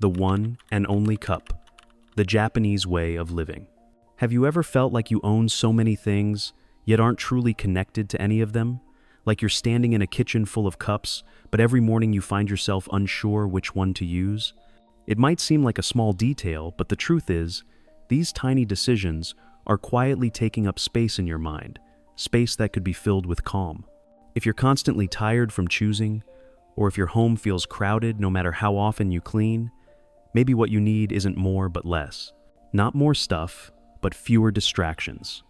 the one and only cup, the Japanese way of living. Have you ever felt like you own so many things, yet aren't truly connected to any of them? Like you're standing in a kitchen full of cups, but every morning you find yourself unsure which one to use? It might seem like a small detail, but the truth is, these tiny decisions are quietly taking up space in your mind, space that could be filled with calm. If you're constantly tired from choosing, or if your home feels crowded no matter how often you clean, maybe what you need isn't more but less. Not more stuff, but fewer distractions.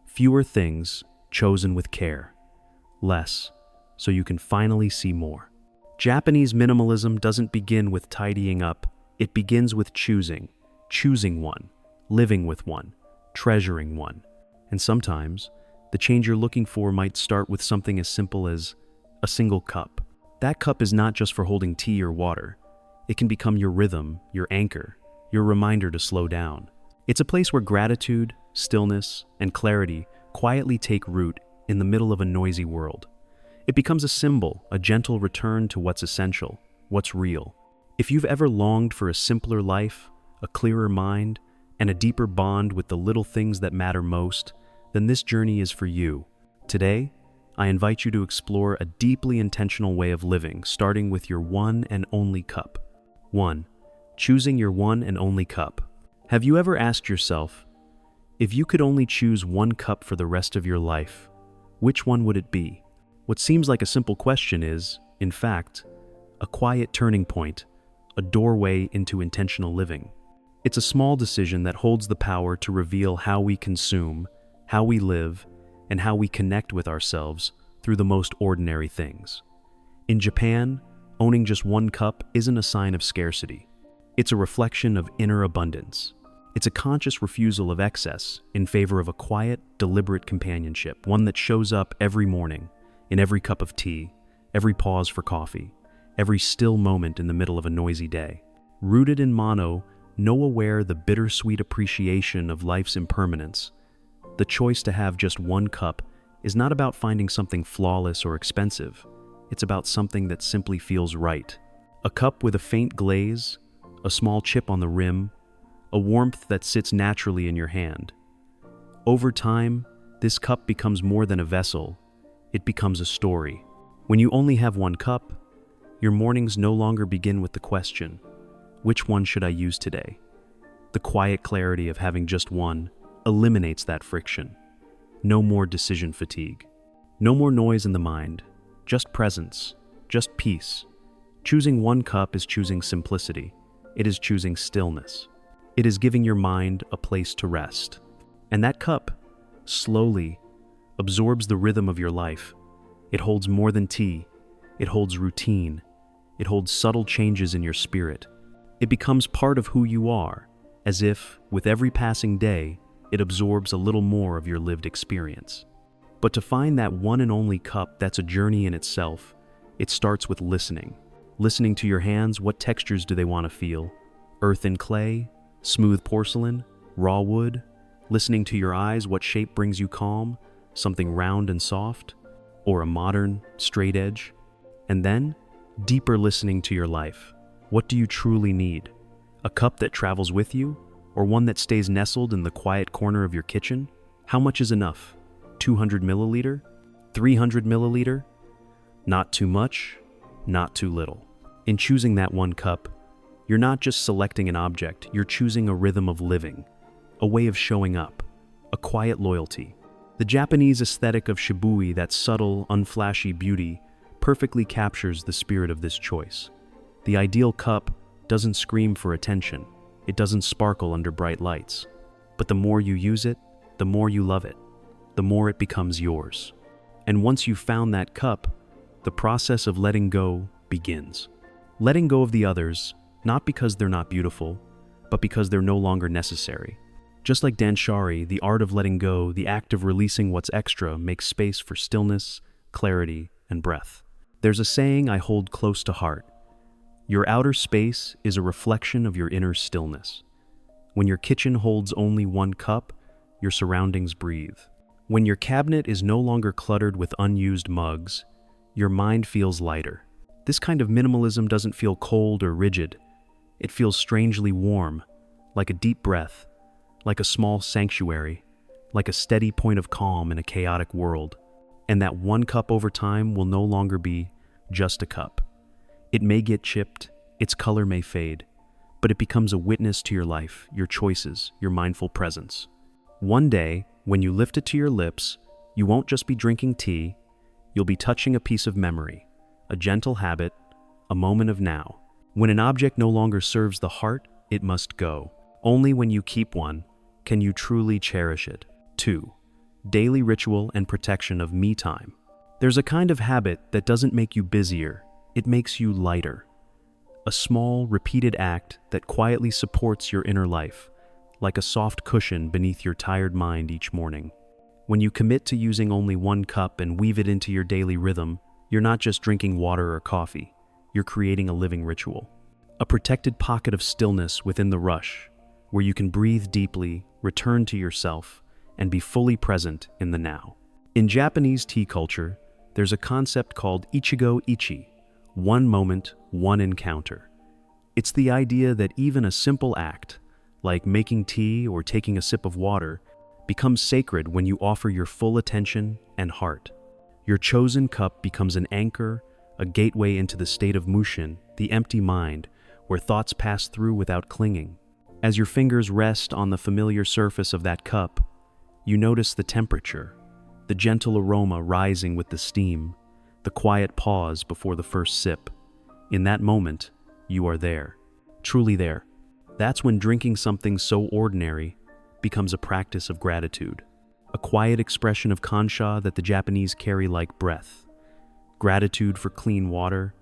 Fewer things chosen with care. Less, so you can finally see more. Japanese minimalism doesn't begin with tidying up, it begins with choosing one, living with one, treasuring one. And sometimes, the change you're looking for might start with something as simple as a single cup. That cup is not just for holding tea or water. It can become your rhythm, your anchor, your reminder to slow down. It's a place where gratitude, stillness, and clarity quietly take root in the middle of a noisy world. It becomes a symbol, a gentle return to what's essential, what's real. If you've ever longed for a simpler life, a clearer mind, and a deeper bond with the little things that matter most, then this journey is for you. Today, I invite you to explore a deeply intentional way of living, starting with your one and only cup. 1. Choosing your one and only cup. Have you ever asked yourself, if you could only choose one cup for the rest of your life, which one would it be? What seems like a simple question is, in fact, a quiet turning point, a doorway into intentional living. It's a small decision that holds the power to reveal how we consume, how we live, and how we connect with ourselves through the most ordinary things. In Japan, owning just one cup isn't a sign of scarcity. It's a reflection of inner abundance. It's a conscious refusal of excess in favor of a quiet, deliberate companionship, one that shows up every morning, in every cup of tea, every pause for coffee, every still moment in the middle of a noisy day. Rooted in Mono, know aware the bittersweet appreciation of life's impermanence. The choice to have just one cup is not about finding something flawless or expensive. It's about something that simply feels right. A cup with a faint glaze, a small chip on the rim, a warmth that sits naturally in your hand. Over time, this cup becomes more than a vessel. It becomes a story. When you only have one cup, your mornings no longer begin with the question, which one should I use today? The quiet clarity of having just one eliminates that friction. No more decision fatigue. No more noise in the mind. Just presence. Just peace. Choosing one cup is choosing simplicity. It is choosing stillness. It is giving your mind a place to rest. And that cup, slowly, absorbs the rhythm of your life. It holds more than tea. It holds routine. It holds subtle changes in your spirit. It becomes part of who you are, as if, with every passing day, it absorbs a little more of your lived experience. But to find that one and only cup that's a journey in itself, it starts with listening. Listening to your hands, what textures do they want to feel? Earth and clay? Smooth porcelain? Raw wood? Listening to your eyes, what shape brings you calm? Something round and soft? Or a modern, straight edge? And then, deeper listening to your life. What do you truly need? A cup that travels with you? Or one that stays nestled in the quiet corner of your kitchen? How much is enough? 200 milliliter? 300 milliliter? Not too much, not too little. In choosing that one cup, you're not just selecting an object, you're choosing a rhythm of living, a way of showing up, a quiet loyalty. The Japanese aesthetic of shibui, that subtle, unflashy beauty, perfectly captures the spirit of this choice. The ideal cup doesn't scream for attention. It doesn't sparkle under bright lights. But the more you use it, the more you love it, the more it becomes yours. And once you've found that cup, the process of letting go begins. Letting go of the others, not because they're not beautiful, but because they're no longer necessary. Just like Danshari, the art of letting go, the act of releasing what's extra, makes space for stillness, clarity, and breath. There's a saying I hold close to heart. Your outer space is a reflection of your inner stillness. When your kitchen holds only one cup, your surroundings breathe. When your cabinet is no longer cluttered with unused mugs, your mind feels lighter. This kind of minimalism doesn't feel cold or rigid. It feels strangely warm, like a deep breath, like a small sanctuary, like a steady point of calm in a chaotic world. And that one cup over time will no longer be just a cup. It may get chipped, its color may fade, but it becomes a witness to your life, your choices, your mindful presence. One day, when you lift it to your lips, you won't just be drinking tea, you'll be touching a piece of memory, a gentle habit, a moment of now. When an object no longer serves the heart, it must go. Only when you keep one can you truly cherish it. 2. Daily ritual and protection of me time. There's a kind of habit that doesn't make you busier, it makes you lighter. A small, repeated act that quietly supports your inner life, like a soft cushion beneath your tired mind each morning. When you commit to using only one cup and weave it into your daily rhythm, you're not just drinking water or coffee, you're creating a living ritual. A protected pocket of stillness within the rush, where you can breathe deeply, return to yourself, and be fully present in the now. In Japanese tea culture, there's a concept called ichigo ichi, one moment, one encounter. It's the idea that even a simple act, like making tea or taking a sip of water, becomes sacred when you offer your full attention and heart. Your chosen cup becomes an anchor, a gateway into the state of mushin, the empty mind, where thoughts pass through without clinging. As your fingers rest on the familiar surface of that cup, you notice the temperature, the gentle aroma rising with the steam, the quiet pause before the first sip. In that moment, you are there, truly there. That's when drinking something so ordinary becomes a practice of gratitude, a quiet expression of kansha that the Japanese carry like breath. Gratitude for clean water,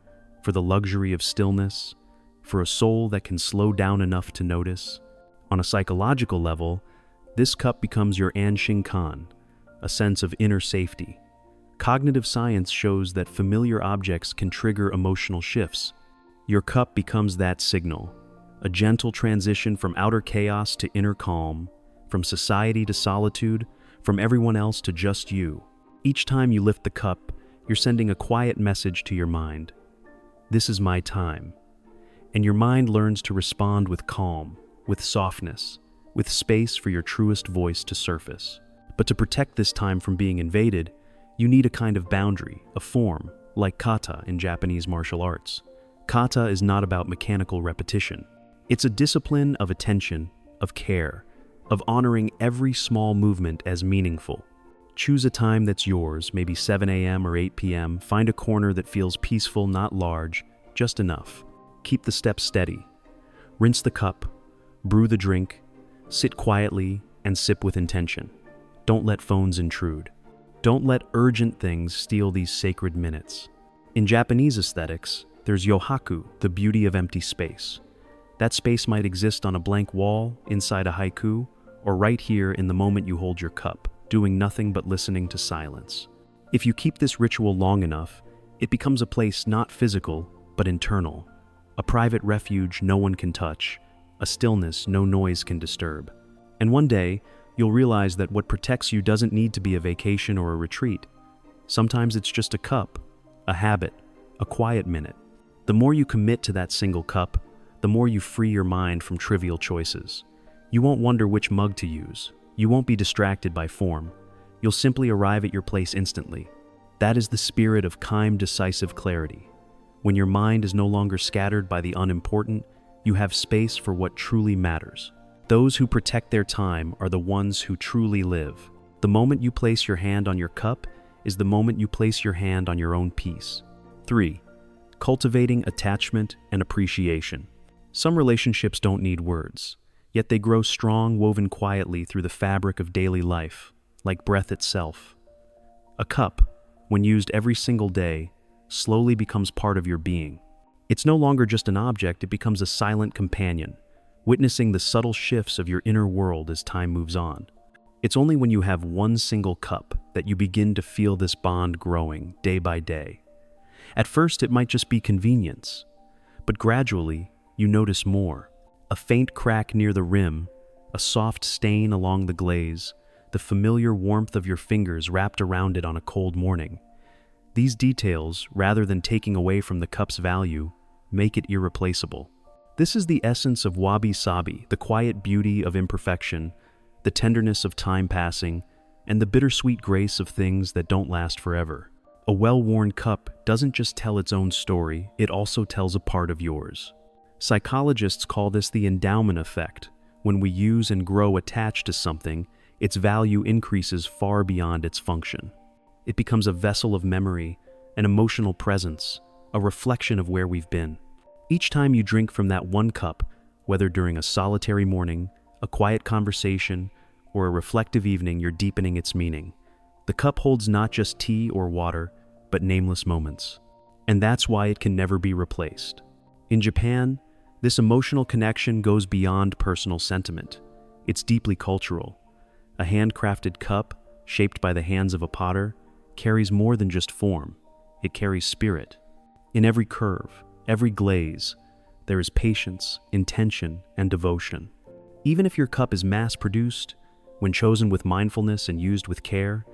for the luxury of stillness, for a soul that can slow down enough to notice. On a psychological level, this cup becomes your anshinkan, a sense of inner safety. Cognitive science shows that familiar objects can trigger emotional shifts. Your cup becomes that signal, a gentle transition from outer chaos to inner calm, from society to solitude, from everyone else to just you. Each time you lift the cup, you're sending a quiet message to your mind. This is my time. And your mind learns to respond with calm, with softness, with space for your truest voice to surface. But to protect this time from being invaded, you need a kind of boundary, a form, like kata in Japanese martial arts. Kata is not about mechanical repetition. It's a discipline of attention, of care, of honoring every small movement as meaningful. Choose a time that's yours, maybe 7 a.m. or 8 p.m. Find a corner that feels peaceful, not large, just enough. Keep the steps steady. Rinse the cup, brew the drink, sit quietly, and sip with intention. Don't let phones intrude. Don't let urgent things steal these sacred minutes. In Japanese aesthetics, there's yohaku, the beauty of empty space. That space might exist on a blank wall, inside a haiku, or right here in the moment you hold your cup, doing nothing but listening to silence. If you keep this ritual long enough, it becomes a place not physical, but internal. A private refuge no one can touch, a stillness no noise can disturb. And one day, you'll realize that what protects you doesn't need to be a vacation or a retreat. Sometimes it's just a cup, a habit, a quiet minute. The more you commit to that single cup, the more you free your mind from trivial choices. You won't wonder which mug to use. You won't be distracted by form. You'll simply arrive at your place instantly. That is the spirit of calm, decisive clarity. When your mind is no longer scattered by the unimportant, you have space for what truly matters. Those who protect their time are the ones who truly live. The moment you place your hand on your cup is the moment you place your hand on your own peace. 3. Cultivating attachment and appreciation. Some relationships don't need words, yet they grow strong, woven quietly through the fabric of daily life, like breath itself. A cup, when used every single day, slowly becomes part of your being. It's no longer just an object, it becomes a silent companion, witnessing the subtle shifts of your inner world as time moves on. It's only when you have one single cup that you begin to feel this bond growing day by day. At first, it might just be convenience, but gradually, you notice more. A faint crack near the rim, a soft stain along the glaze, the familiar warmth of your fingers wrapped around it on a cold morning. These details, rather than taking away from the cup's value, make it irreplaceable. This is the essence of wabi-sabi, the quiet beauty of imperfection, the tenderness of time passing, and the bittersweet grace of things that don't last forever. A well-worn cup doesn't just tell its own story, it also tells a part of yours. Psychologists call this the endowment effect. When we use and grow attached to something, its value increases far beyond its function. It becomes a vessel of memory, an emotional presence, a reflection of where we've been. Each time you drink from that one cup, whether during a solitary morning, a quiet conversation, or a reflective evening, you're deepening its meaning. The cup holds not just tea or water, but nameless moments. And that's why it can never be replaced. In Japan, this emotional connection goes beyond personal sentiment. It's deeply cultural. A handcrafted cup, shaped by the hands of a potter, carries more than just form. It carries spirit. In every curve, every glaze, there is patience, intention, and devotion. Even if your cup is mass-produced, when chosen with mindfulness and used with care,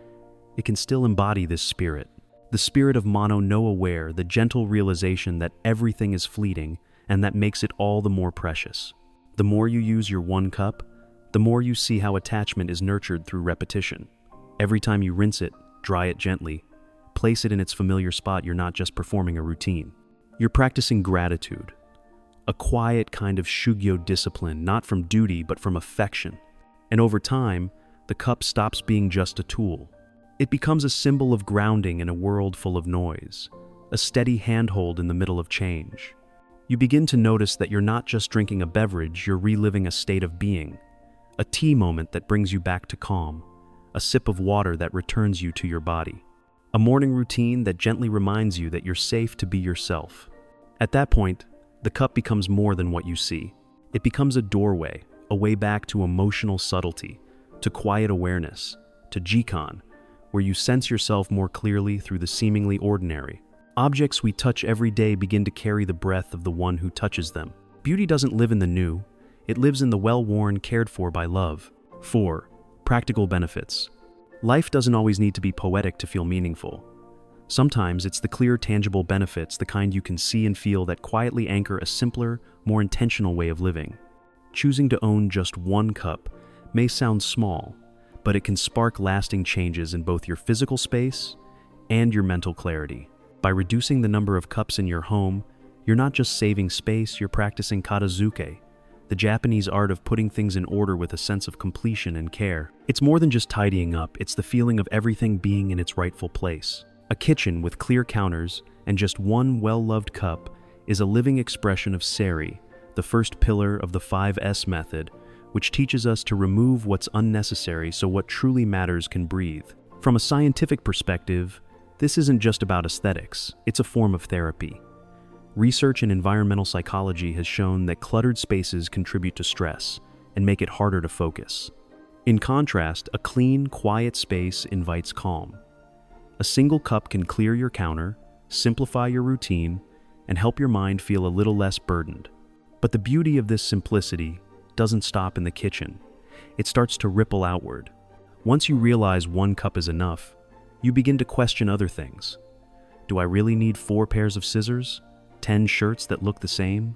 it can still embody this spirit. The spirit of mono no aware, the gentle realization that everything is fleeting and that makes it all the more precious. The more you use your one cup, the more you see how attachment is nurtured through repetition. Every time you rinse it, dry it gently, place it in its familiar spot, you're not just performing a routine. You're practicing gratitude, a quiet kind of shugyo discipline, not from duty but from affection. And over time, the cup stops being just a tool. It becomes a symbol of grounding in a world full of noise, a steady handhold in the middle of change. You begin to notice that you're not just drinking a beverage, you're reliving a state of being, a tea moment that brings you back to calm, a sip of water that returns you to your body, a morning routine that gently reminds you that you're safe to be yourself. At that point, the cup becomes more than what you see. It becomes a doorway, a way back to emotional subtlety, to quiet awareness, to Jikan, where you sense yourself more clearly through the seemingly ordinary. Objects we touch every day begin to carry the breath of the one who touches them. Beauty doesn't live in the new, it lives in the well-worn, cared for by love. 4. Practical benefits. Life doesn't always need to be poetic to feel meaningful. Sometimes it's the clear, tangible benefits, the kind you can see and feel, that quietly anchor a simpler, more intentional way of living. Choosing to own just one cup may sound small, but it can spark lasting changes in both your physical space and your mental clarity. By reducing the number of cups in your home, you're not just saving space, you're practicing katazuke, the Japanese art of putting things in order with a sense of completion and care. It's more than just tidying up, it's the feeling of everything being in its rightful place. A kitchen with clear counters and just one well-loved cup is a living expression of seri, the first pillar of the 5S method, which teaches us to remove what's unnecessary so what truly matters can breathe. From a scientific perspective, this isn't just about aesthetics, it's a form of therapy. Research in environmental psychology has shown that cluttered spaces contribute to stress and make it harder to focus. In contrast, a clean, quiet space invites calm. A single cup can clear your counter, simplify your routine, and help your mind feel a little less burdened. But the beauty of this simplicity doesn't stop in the kitchen. It starts to ripple outward. Once you realize one cup is enough, you begin to question other things. Do I really need 4 pairs of scissors? 10 shirts that look the same?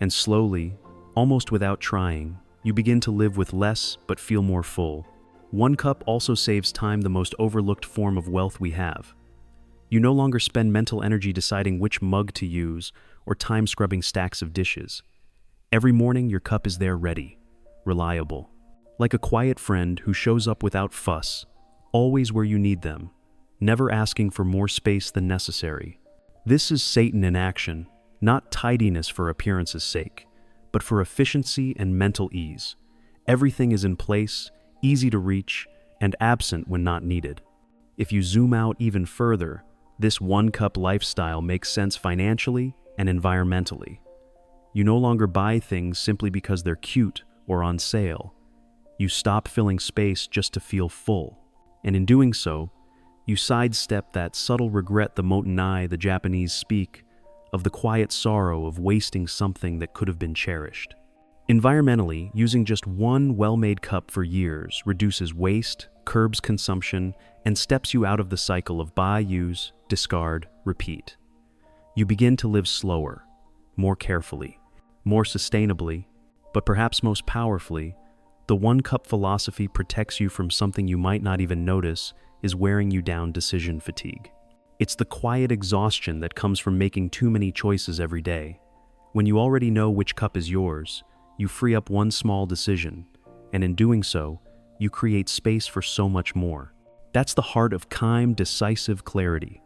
And slowly, almost without trying, you begin to live with less but feel more full. One cup also saves time, the most overlooked form of wealth we have. You no longer spend mental energy deciding which mug to use or time scrubbing stacks of dishes. Every morning, your cup is there ready, reliable, like a quiet friend who shows up without fuss, always where you need them, never asking for more space than necessary. This is Satan in action, not tidiness for appearance's sake, but for efficiency and mental ease. Everything is in place, easy to reach, and absent when not needed. If you zoom out even further, this one-cup lifestyle makes sense financially and environmentally. You no longer buy things simply because they're cute or on sale. You stop filling space just to feel full. And in doing so, you sidestep that subtle regret, the motenai the Japanese speak, of the quiet sorrow of wasting something that could have been cherished. Environmentally, using just one well-made cup for years reduces waste, curbs consumption, and steps you out of the cycle of buy, use, discard, repeat. You begin to live slower, more carefully. more sustainably, but perhaps most powerfully, the one cup philosophy protects you from something you might not even notice is wearing you down: decision fatigue. It's the quiet exhaustion that comes from making too many choices every day. When you already know which cup is yours, you free up one small decision, and in doing so, you create space for so much more. That's the heart of calm, decisive clarity.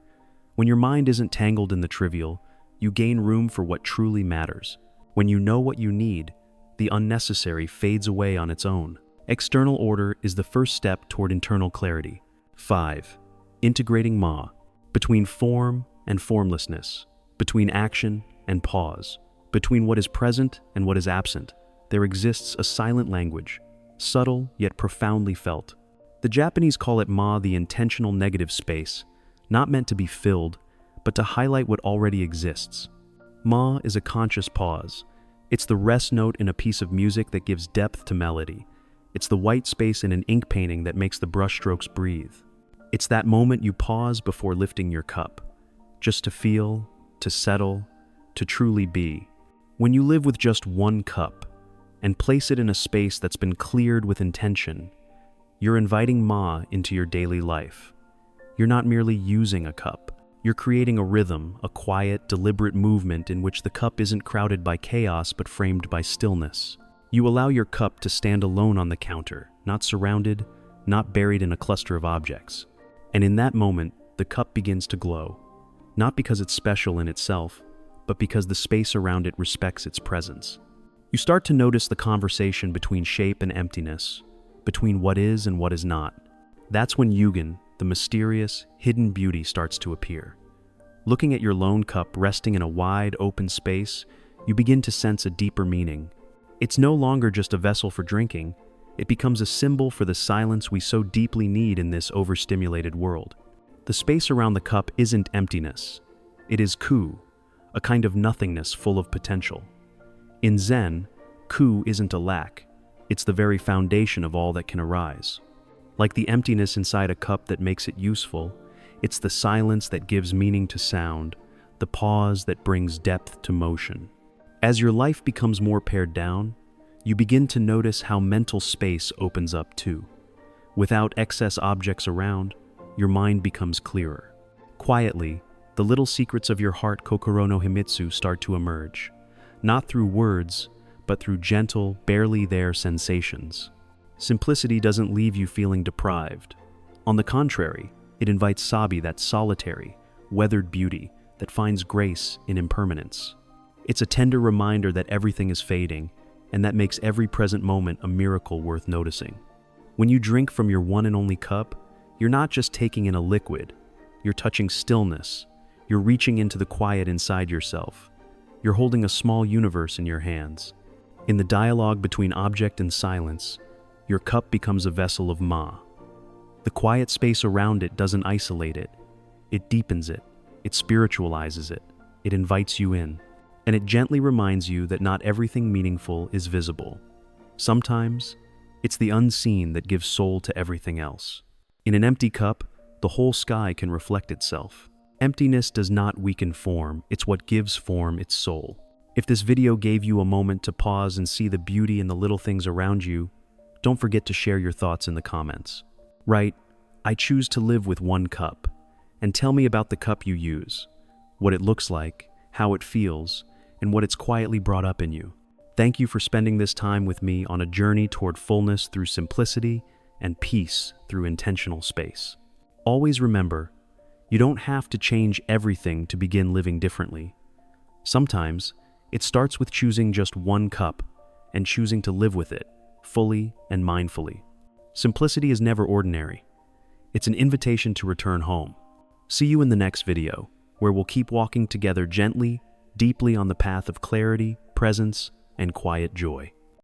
When your mind isn't tangled in the trivial, you gain room for what truly matters. When you know what you need, the unnecessary fades away on its own. External order is the first step toward internal clarity. 5. Integrating Ma. Between form and formlessness, between action and pause, between what is present and what is absent, there exists a silent language, subtle yet profoundly felt. The Japanese call it Ma, the intentional negative space, not meant to be filled, but to highlight what already exists. Ma is a conscious pause. It's the rest note in a piece of music that gives depth to melody. It's the white space in an ink painting that makes the brushstrokes breathe. It's that moment you pause before lifting your cup, just to feel, to settle, to truly be. When you live with just one cup and place it in a space that's been cleared with intention, you're inviting Ma into your daily life. You're not merely using a cup. You're creating a rhythm, a quiet, deliberate movement in which the cup isn't crowded by chaos but framed by stillness. You allow your cup to stand alone on the counter, not surrounded, not buried in a cluster of objects. And in that moment, the cup begins to glow, not because it's special in itself, but because the space around it respects its presence. You start to notice the conversation between shape and emptiness, between what is and what is not. That's when Yugen, the mysterious, hidden beauty, starts to appear. Looking at your lone cup resting in a wide, open space, you begin to sense a deeper meaning. It's no longer just a vessel for drinking. It becomes a symbol for the silence we so deeply need in this overstimulated world. The space around the cup isn't emptiness. It is ku, a kind of nothingness full of potential. In Zen, ku isn't a lack. It's the very foundation of all that can arise. Like the emptiness inside a cup that makes it useful, it's the silence that gives meaning to sound, the pause that brings depth to motion. As your life becomes more pared down, you begin to notice how mental space opens up too. Without excess objects around, your mind becomes clearer. Quietly, the little secrets of your heart, Kokoro no Himitsu, start to emerge, not through words, but through gentle, barely there sensations. Simplicity doesn't leave you feeling deprived. On the contrary, it invites sabi, that solitary, weathered beauty that finds grace in impermanence. It's a tender reminder that everything is fading, and that makes every present moment a miracle worth noticing. When you drink from your one and only cup, you're not just taking in a liquid, you're touching stillness, you're reaching into the quiet inside yourself, you're holding a small universe in your hands. In the dialogue between object and silence, your cup becomes a vessel of Ma. The quiet space around it doesn't isolate it. It deepens it. It spiritualizes it. It invites you in. And it gently reminds you that not everything meaningful is visible. Sometimes, it's the unseen that gives soul to everything else. In an empty cup, the whole sky can reflect itself. Emptiness does not weaken form. It's what gives form its soul. If this video gave you a moment to pause and see the beauty in the little things around you, don't forget to share your thoughts in the comments. Write, "I choose to live with one cup," and tell me about the cup you use, what it looks like, how it feels, and what it's quietly brought up in you. Thank you for spending this time with me on a journey toward fullness through simplicity and peace through intentional space. Always remember, you don't have to change everything to begin living differently. Sometimes, it starts with choosing just one cup and choosing to live with it, fully and mindfully. Simplicity is never ordinary. It's an invitation to return home. See you in the next video, where we'll keep walking together gently, deeply on the path of clarity, presence, and quiet joy.